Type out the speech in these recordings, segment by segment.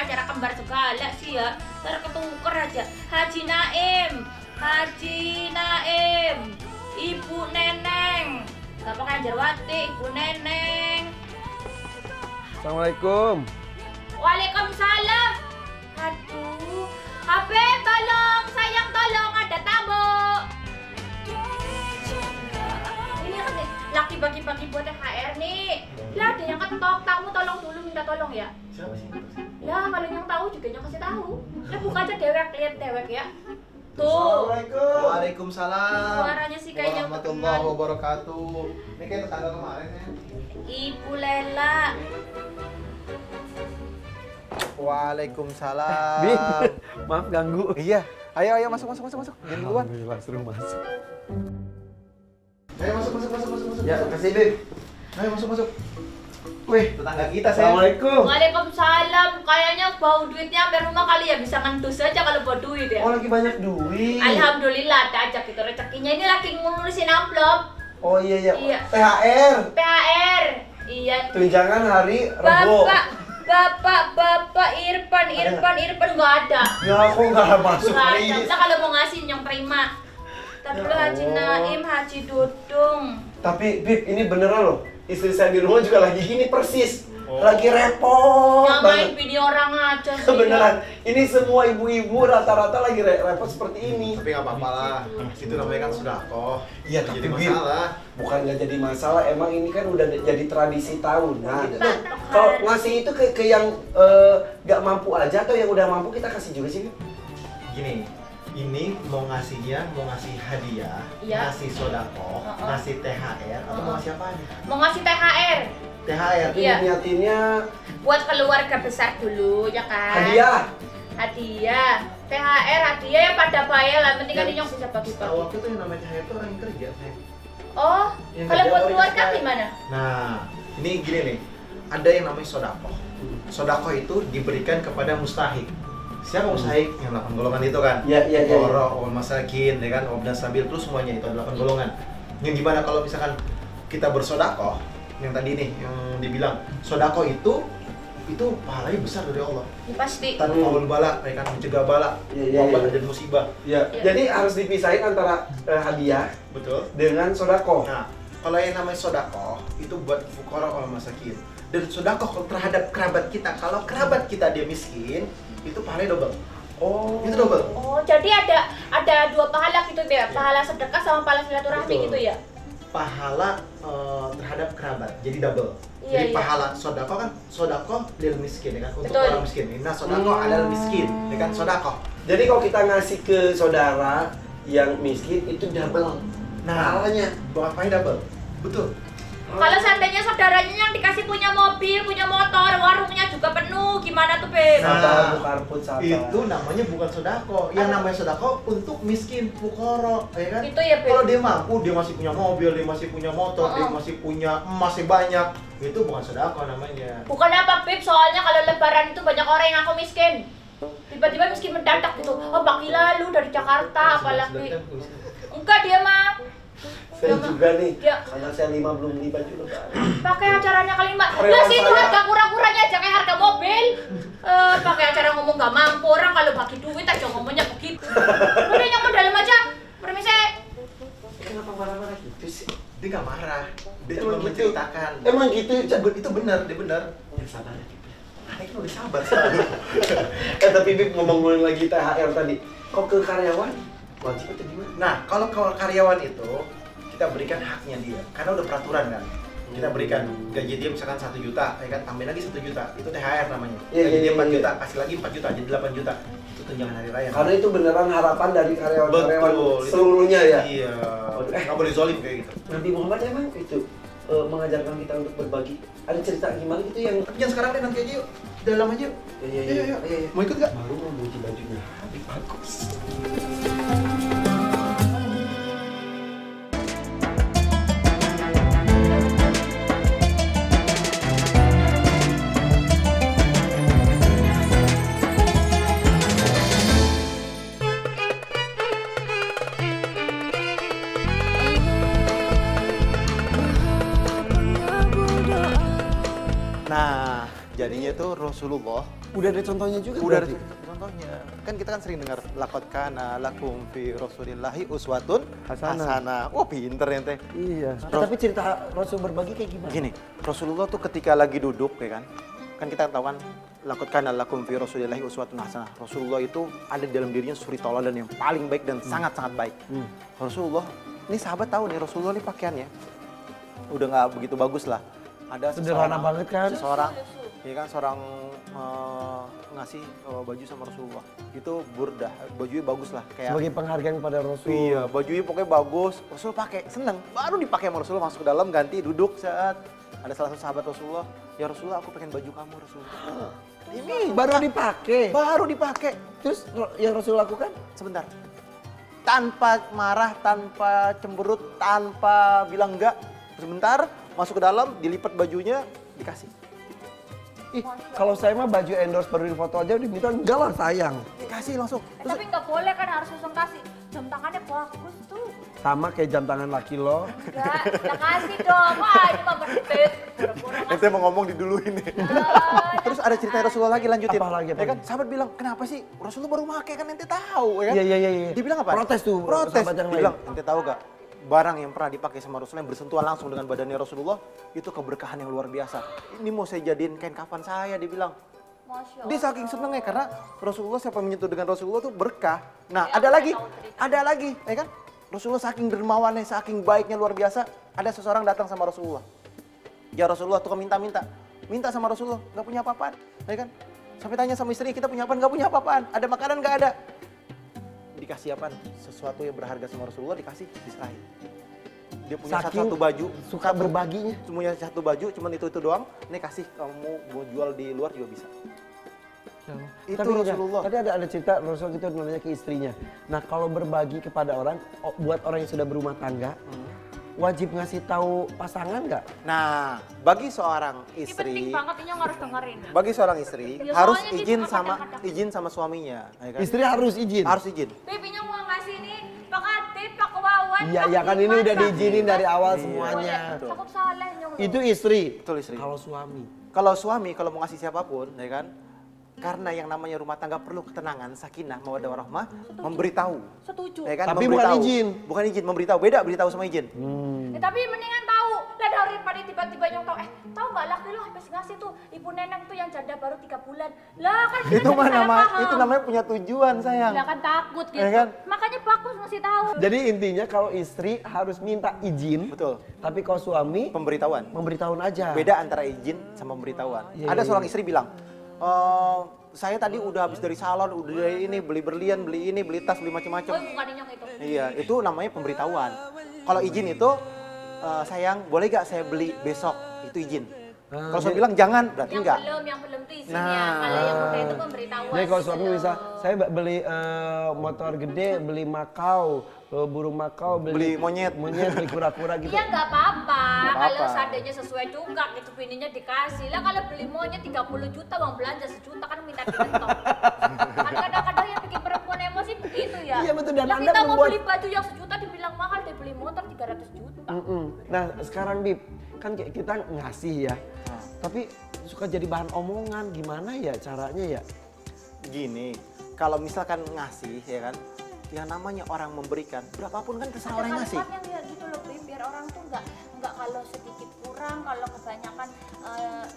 acara kembar segala sih ya. Ntar ketuker aja. Haji Naim, Haji Naim, Ibu Neneng. Gak pakai Jarwati, Ibu Neneng. Assalamualaikum. Waalaikumsalam. Aduh, HP tolong, sayang tolong, ada tamu. Ini kan laki bagi-bagi buat THR nih. Lah ada yang ketok, tamu tolong dulu, minta tolong ya. Siapa sih? Ya kalau yang tahu juga yang kasih tahu. Ya buka aja dewek, lihat dewek ya. Tuh. Assalamualaikum. Waalaikumsalam. Suaranya sih kayaknya warahmatullahi wabarakatuh. Ini kayak tetangga kemarin ya. Ibu Lela. Waalaikumsalam. Bi, maaf ganggu. Iya. Ayo masuk. Jangan duluan. Alhamdulillah, suruh masuk. Ayo masuk. Ya, makasih, Bib. Ayo masuk. Wih, tetangga kita saya. Assalamualaikum. Waalaikumsalam. Kayaknya bau duitnya sampai rumah kali ya, bisa ngendus aja kalau bawa duit ya. Oh, lagi banyak duit. Alhamdulillah, ada aja gitu rezekinya. Ini lagi ngurusin amplop. Oh iya. Iya. THR. PHR. Iya. Tunjangan hari Rebo. Bapak Irfan nggak ada. Ya, aku nggak masuk Nggak ada. nih. Kita kalau mau ngasih yang terima. Tapi dulu Haji Naim, Haji Dudung. Tapi Bib, ini beneran loh. Istri saya di rumah juga lagi gini persis. Oh. Lagi repot Nyamain banget. video orang aja sih. Beneran. Ini semua ibu-ibu rata-rata lagi repot seperti ini. Tapi nggak apa-apa lah. Itu namanya kan sudah kok. Iya, Nggak tapi jadi Bib, masalah. bukan nggak jadi masalah, emang ini kan udah jadi tradisi tahunan. Gitu. Nah, kalau ngasih itu ke yang nggak mampu aja atau yang udah mampu kita kasih juga sih, Bib? Gini, ini mau ngasihnya, mau ngasih hadiah, Iya. ngasih sodako, ngasih THR, atau mau ngasih apa aja? Mau ngasih THR THR. Iya. Niatinnya buat keluarga besar dulu ya kan. hadiah. THR hadiah ya pada bayar lah, penting kan ini yang bisa Tahu bagi-bagi. aku tuh yang namanya THR itu orang yang kerja, saya. Oh, Yang kalau kerja buat orang keluarga yang- gimana? Nah, ini gini nih, ada yang namanya sodako. Sodako itu diberikan kepada mustahik. Siapa mustahik? Yang 8 golongan itu kan? Iya. Fuqara, wal masakin, ya kan? Wabdan sabil, terus semuanya itu ada 8 golongan. Yang dimana kalau misalkan kita bersodako, yang tadi nih, yang dibilang sodako itu pahalanya besar dari Allah. Ya, pasti. Tanpa bala, ya kan? Mencegah bala, Iya. wabah dan musibah. Ya. Iya. Jadi harus dipisahin antara hadiah Betul. dengan sodako. Nah, kalau yang namanya sodako itu buat fuqara wal masakin. Dan sodako terhadap kerabat kita, kalau kerabat kita dia miskin, itu pahalanya double. Oh. Itu double. Oh, jadi ada dua pahala gitu ya, pahala sedekah sama pahala silaturahmi Betul. gitu ya. Pahala terhadap kerabat, jadi double. Iya, Jadi iya. pahala sodako kan, sodako lil miskin, ya kan, untuk Betul. orang miskin. Nah, sodako adalah miskin, ya kan, sodako. Jadi kalau kita ngasih ke saudara yang miskin itu double. Nah, Pahalanya. pahalanya double. Betul. Kalau seandainya saudaranya yang dikasih punya mobil, punya motor, warungnya juga penuh, gimana tuh, Beb? Nah, Sabar, Bu Karput, sabar. Itu namanya bukan sodako. Yang namanya sodako untuk miskin, fukoro, ya kan? Gitu ya, Beb? Kalau dia mampu, dia masih punya mobil, dia masih punya motor, dia masih punya emas yang banyak, itu bukan sodako namanya. Bukan apa, Beb, soalnya kalau lebaran itu banyak orang yang aku miskin. Tiba-tiba miskin mendadak gitu. Oh, pagi lalu dari Jakarta apalagi. Enggak dia mah. Saya juga nih, Ya. karena saya 5 belum beli baju lebaran. Pakai acaranya kalimat. Karyawan Lah sih itu saya- harga kurang-kurangnya aja kayak harga mobil. Pakai acara ngomong nggak mampu, orang kalau bagi duit aja ngomongnya begitu. Udah yang dalam aja. Permisi. Kenapa marah-marah gitu sih? Dia nggak marah, dia Emang cuma gitu? menceritakan. Emang gitu? Itu benar, dia benar. Ya sabar ya. Aneh kan udah sabar selalu. Tapi Bib ngomongin lagi THR tadi. Kok ke karyawan? Wajib atau gimana? Nah, kalau karyawan itu kita berikan haknya dia, karena udah peraturan kan. Kita berikan gaji dia misalkan 1 juta, ya kan, tambahin lagi 1 juta, itu THR namanya. Iya, Gaji dia 4 iya. juta, kasih lagi 4 juta, jadi 8 juta. Itu tunjangan hari raya. Karena itu beneran harapan dari karyawan-karyawan Betul, itu- seluruhnya ya. Iya. Waduh, Nggak boleh zolim kayak gitu. Nabi Muhammad emang itu mengajarkan kita untuk berbagi. Ada cerita gimana gitu yang Tapi jangan sekarang deh, nanti aja yuk. Dalam aja yuk. Iya. Mau ikut nggak? Baru mau muji bajunya. Habis bagus. Nah, jadinya itu Rasulullah. Udah ada contohnya juga. Udah ada berarti? contohnya. Kan kita kan sering dengar laqad kana lakum fi Rasulillahi uswatun hasanah. Wah, pinter ente. Iya. Tapi cerita Rasul berbagi kayak gimana? Gini, Rasulullah tuh ketika lagi duduk ya kan. Kan kita tahu kan laqad kana lakum fi Rasulillahi uswatun hasanah. Rasulullah itu ada di dalam dirinya suri tauladan yang paling baik dan sangat-sangat baik. Rasulullah, ini sahabat tahu nih Rasulullah ini pakaiannya udah nggak begitu bagus lah. Ada Sederhana banget kan? Seseorang, ya kan, seorang ngasih baju sama Rasulullah. Itu burdah, bajunya bagus lah. Kayak, Sebagai penghargaan kepada Rasul. iya, bajunya pokoknya bagus. Rasul pakai, seneng. Baru dipakai sama Rasulullah, masuk ke dalam, ganti, duduk saat. Ada salah satu sahabat Rasulullah, ya Rasulullah aku pengen baju kamu Rasulullah. Ini Baru dipakai. baru dipakai. Terus yang Rasul lakukan? Sebentar. Tanpa marah, tanpa cemberut, tanpa bilang enggak. Sebentar, masuk ke dalam, dilipat bajunya, dikasih. Ih, kalau saya mah baju endorse baru di foto aja diminta enggak lah sayang. Dikasih langsung. Terus, Tapi nggak boleh kan, harus langsung kasih. Jam tangannya bagus tuh. Sama kayak jam tangan laki lo. Enggak, kita kasih dong. Wah, ini mah gede. Pura-pura ente mau ngomong diduluin nih. Terus ada cerita Rasulullah lagi, lanjutin. Apa lagi, apa Ya kan, lagi? sahabat bilang, kenapa sih Rasulullah baru pakai kan ente tahu ya kan? Iya. Dia bilang apa? Protes tuh Protes. sahabat yang Dia lain. bilang, ente tahu gak? Barang yang pernah dipakai sama Rasulullah yang bersentuhan langsung dengan badannya Rasulullah itu keberkahan yang luar biasa. Ini mau saya jadiin kain kafan saya, dia bilang. Masya Dia saking senengnya karena Rasulullah, siapa yang menyentuh dengan Rasulullah tuh berkah. Nah, Ya, ada lagi, tahu cerita. ada lagi, ya kan? Rasulullah saking dermawannya, saking baiknya luar biasa. Ada seseorang datang sama Rasulullah. Ya Rasulullah, tuh minta minta sama Rasulullah, nggak punya apa-apaan, ya kan? Sampai tanya sama istrinya, kita punya apa? Nggak punya apa-apaan. Ada makanan nggak ada? Dikasih apa? Sesuatu yang berharga sama Rasulullah dikasih, diserahin. Dia punya Saking satu baju, suka berbaginya. Punya satu baju, cuman itu doang. Ini kasih, kamu mau jual di luar juga bisa. Itu Tapi enggak, Rasulullah. tadi ada cerita Rasul gitu nanya ke istrinya. Nah kalau berbagi kepada orang, buat orang yang sudah berumah tangga, wajib ngasih tahu pasangan nggak? Nah, bagi seorang Ini penting istri, banget, ini yang harus dengerin. bagi seorang istri Ya, harus soalnya dia izin suka sama kadang-kadang. sama suaminya, ya kan? Istri harus izin. Harus izin. Babynya mau ngasih nih, Pak Adit, Pak Wawan. Iya, Pak iya kan ini Dimas, udah Pak diizinin Dimas. dari awal Iya. semuanya. Betul. Cukup saleh nyong. Itu istri. Betul, istri. Kalau suami. Kalau suami kalau mau ngasih siapapun, ya kan? Karena yang namanya rumah tangga perlu ketenangan, sakinah, mawaddah warahmah, memberitahu. Setuju. Ya kan? Tapi Memberitahu. bukan izin. Bukan izin, memberitahu. Beda beritahu sama izin. Ya, tapi mendingan tahu. Lah daripada tiba-tiba nyong tahu, tahu nggak laki lu habis ngasih tuh ibu neneng tuh yang janda baru 3 bulan. Lah kan kita Itu jadi mah salah paham. itu namanya punya tujuan, sayang. Lah kan takut gitu. Ya kan? Makanya bagus ngasih tahu. Jadi intinya kalau istri harus minta izin. Betul. Tapi kalau suami Pemberitahuan. memberitahuan aja. Beda antara izin sama pemberitahuan. Iya, Ada iya, seorang iya. istri bilang, saya tadi udah habis dari salon, udah dari ini, beli berlian, beli ini, beli tas, beli macam-macam. Oh, bukan nyong itu. Iya, itu namanya pemberitahuan. Kalau izin itu, sayang, boleh gak saya beli besok? Itu izin. Kalau suami bilang jangan, berarti enggak. Yang belum tuh isinya. Nah. Kalau yang udah itu pemberitahuan. Jadi kalau suami gitu bisa, loh. saya beli motor gede, beli makau, burung makau, Beli monyet. beli kura-kura gitu. Iya nggak apa-apa, Nggak kalau apa-apa. seandainya sesuai juga gitu bininya dikasih. Lah kalau beli monyet 30 juta uang belanja sejuta kan minta dibentok. Kan kadang-kadang yang bikin perempuan emosi begitu ya. Iya, betul. Dan Lah Anda kita mau membuat- beli baju yang sejuta dibilang mahal, dia beli motor 300 juta. Nah sekarang Bib, kan kita ngasih ya, tapi suka jadi bahan omongan, gimana ya caranya ya? Gini, kalau misalkan ngasih, ya kan, yang namanya orang memberikan, berapapun kan terserah orang yang ngasih. Kalimat yang ya gitu loh, Bim, biar orang tuh nggak kalau sedikit kurang, kalau kebanyakan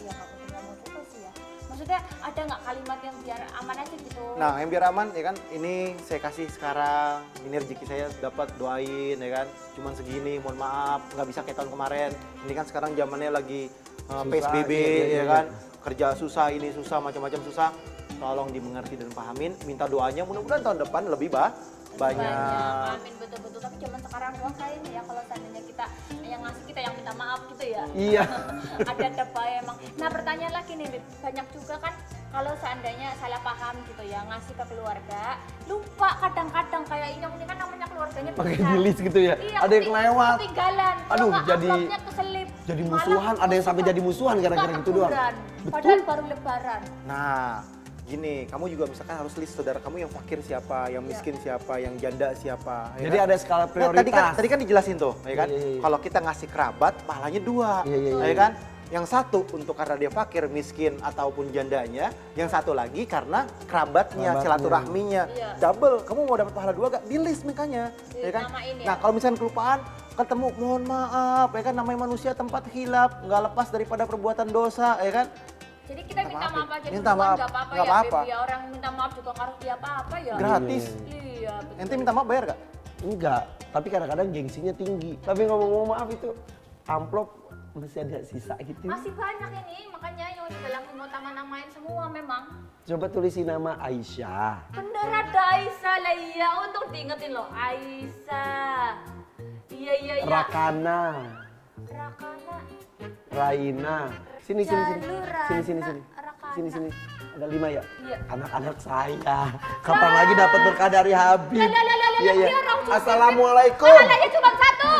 ya aku tidak mau juga sih ya. Maksudnya ada nggak kalimat yang biar aman aja gitu? Nah, yang biar aman, ya kan, ini saya kasih sekarang, ini rezeki saya dapat, doain, ya kan, cuman segini, mohon maaf, nggak bisa kayak tahun kemarin. Ini kan sekarang zamannya lagi PSBB, iya, ya kan, kerja susah, ini susah, macam-macam susah. Tolong dimengerti dan pahamin, minta doanya, mudah-mudahan tahun depan lebih banyak. Amin, betul-betul. Tapi zaman sekarang doang kayaknya ya kalau seandainya kita yang ngasih kita yang minta maaf gitu ya. Iya. Ada baik emang. Nah pertanyaan lagi nih, Bib. Banyak juga kan kalau seandainya salah paham gitu ya ngasih ke keluarga, lupa kadang-kadang kayak ini kan namanya keluarganya Pakai besar. di list gitu ya. Iya, Ada yang kelewat. ketinggalan. Kalau Aduh, nggak jadi- amplopnya keselip. jadi Malah musuhan, ada yang sampai jadi musuhan gara-gara suka gitu doang. teguran. Betul. Padahal baru lebaran. Nah, gini, kamu juga misalkan harus list saudara kamu yang fakir siapa, yang miskin siapa, yang janda siapa. Ya Jadi kan? ada skala Nah, prioritas. tadi kan dijelasin tuh, ya kan? Iya, iya, iya. Kalau kita ngasih kerabat, pahalanya 2, Iya, iya, ya iya. kan? Yang satu untuk karena dia fakir, miskin, ataupun jandanya. Yang satu lagi karena kerabatnya, silaturahminya. Iya. Double, kamu mau dapat pahala 2 gak? Di list makanya. Ya kan? Dinamain ya. Nah kalau misalnya kelupaan, ketemu mohon maaf, ya kan namanya manusia tempat hilap, nggak lepas daripada perbuatan dosa, ya kan? Jadi kita minta maaf aja Minta duluan, maaf. nggak apa-apa Nggak ya, apa-apa. Beb, ya. Orang minta maaf juga harus dia apa-apa ya. Gratis. Iya, betul. Ente minta maaf bayar gak? Enggak, tapi kadang-kadang gengsinya tinggi. Tapi ngomong-ngomong maaf itu, amplop masih ada sisa gitu. Masih banyak ini, makanya yang udah langsung mau namain semua memang. Coba tulisin nama Aisyah. Bener ada Aisyah lah, iya, untuk diingetin loh, Aisyah. Iya. Rakana, Rakana. Raina. Sini. Jalur Sini. Rakana. Sini. Ada 5 ya? Iya. Anak-anak saya. Kapan lagi dapat berkah dari Habib? Lah, Iya. dia orang suci, Assalamualaikum. Pahalanya cuma 1.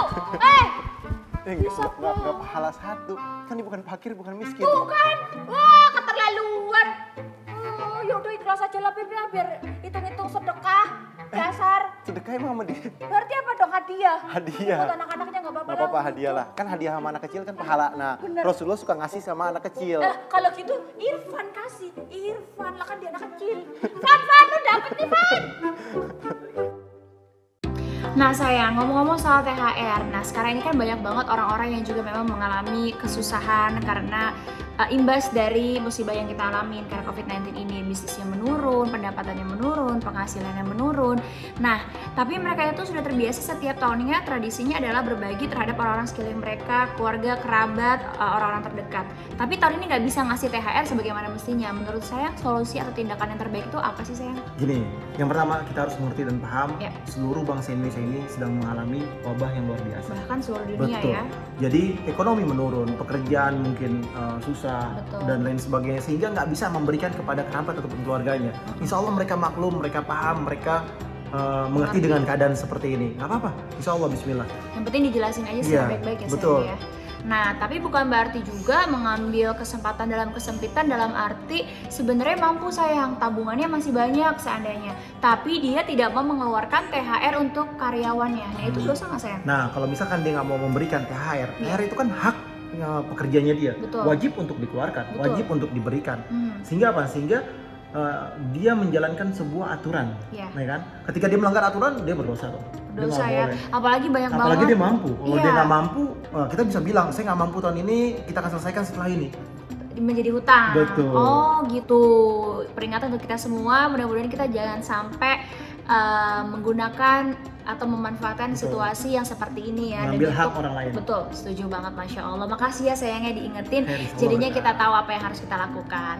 Nggak pahala 1. Kan dia bukan fakir, bukan miskin. Bukan. Wah, keterlaluan. Oh, yaudah ikhlas aja lah, Beb, ya, biar hitung-hitung sedekah. Dasar. Sedekah emang sama dia. Berarti apa dong, hadiah? Hadiah. Buat anak-anaknya nggak apa-apa. Nggak apa-apa hadiah lah. Kan hadiah sama anak kecil kan pahala. Nah, Bener. Rasulullah suka ngasih sama anak kecil. Kalau gitu Irfan kasih. Irfan lah kan dia anak kecil. Fan, lu dapet nih, Fan. Nah sayang, ngomong-ngomong soal THR, nah sekarang ini kan banyak banget orang-orang yang juga memang mengalami kesusahan karena imbas dari musibah yang kita alamin karena COVID-19 ini. Bisnisnya menurun, pendapatannya menurun, penghasilannya menurun. Nah, tapi mereka itu sudah terbiasa setiap tahunnya tradisinya adalah berbagi terhadap orang-orang sekeliling mereka, keluarga, kerabat, orang-orang terdekat. Tapi tahun ini nggak bisa ngasih THR sebagaimana mestinya. Menurut saya solusi atau tindakan yang terbaik itu apa sih sayang? Gini, yang pertama kita harus mengerti dan paham Ya. seluruh bangsa Indonesia ini sedang mengalami wabah yang luar biasa. Bahkan seluruh dunia Betul. ya. Jadi ekonomi menurun, pekerjaan mungkin susah Betul. dan lain sebagainya sehingga nggak bisa memberikan kepada kerabat ataupun keluarganya. Insya Allah mereka maklum, mereka paham, mereka mengerti dengan keadaan seperti ini. Nggak apa-apa, Insya Allah Bismillah. Yang penting dijelasin aja Iya, secara baik-baik ya betul. sayang ya. Nah, tapi bukan berarti juga mengambil kesempatan dalam kesempitan dalam arti sebenarnya mampu sayang, tabungannya masih banyak seandainya. Tapi dia tidak mau mengeluarkan THR untuk karyawannya. Nah, itu dosa nggak sayang? Nah, kalau misalkan dia nggak mau memberikan THR, Iya. THR itu kan hak pekerjanya dia, Betul. wajib untuk dikeluarkan, Betul. wajib untuk diberikan. Sehingga apa? Sehingga dia menjalankan sebuah aturan, Iya. ya kan? Ketika dia melanggar aturan, dia berdosa loh. Dia Dosa nggak ya. boleh. Apalagi banyak Apalagi banget. dia mampu. Kalau Iya. dia nggak mampu, kita bisa bilang, saya nggak mampu tahun ini, kita akan selesaikan setelah ini. Menjadi hutang. Betul. Oh gitu. Peringatan untuk kita semua. Mudah-mudahan kita jangan sampai menggunakan atau memanfaatkan Betul. situasi yang seperti ini ya. Mengambil Dan hak itu- orang lain. Betul. Setuju banget, masya Allah. Makasih ya sayangnya diingetin. Insya Allah, Jadinya Kak. kita tahu apa yang harus kita lakukan.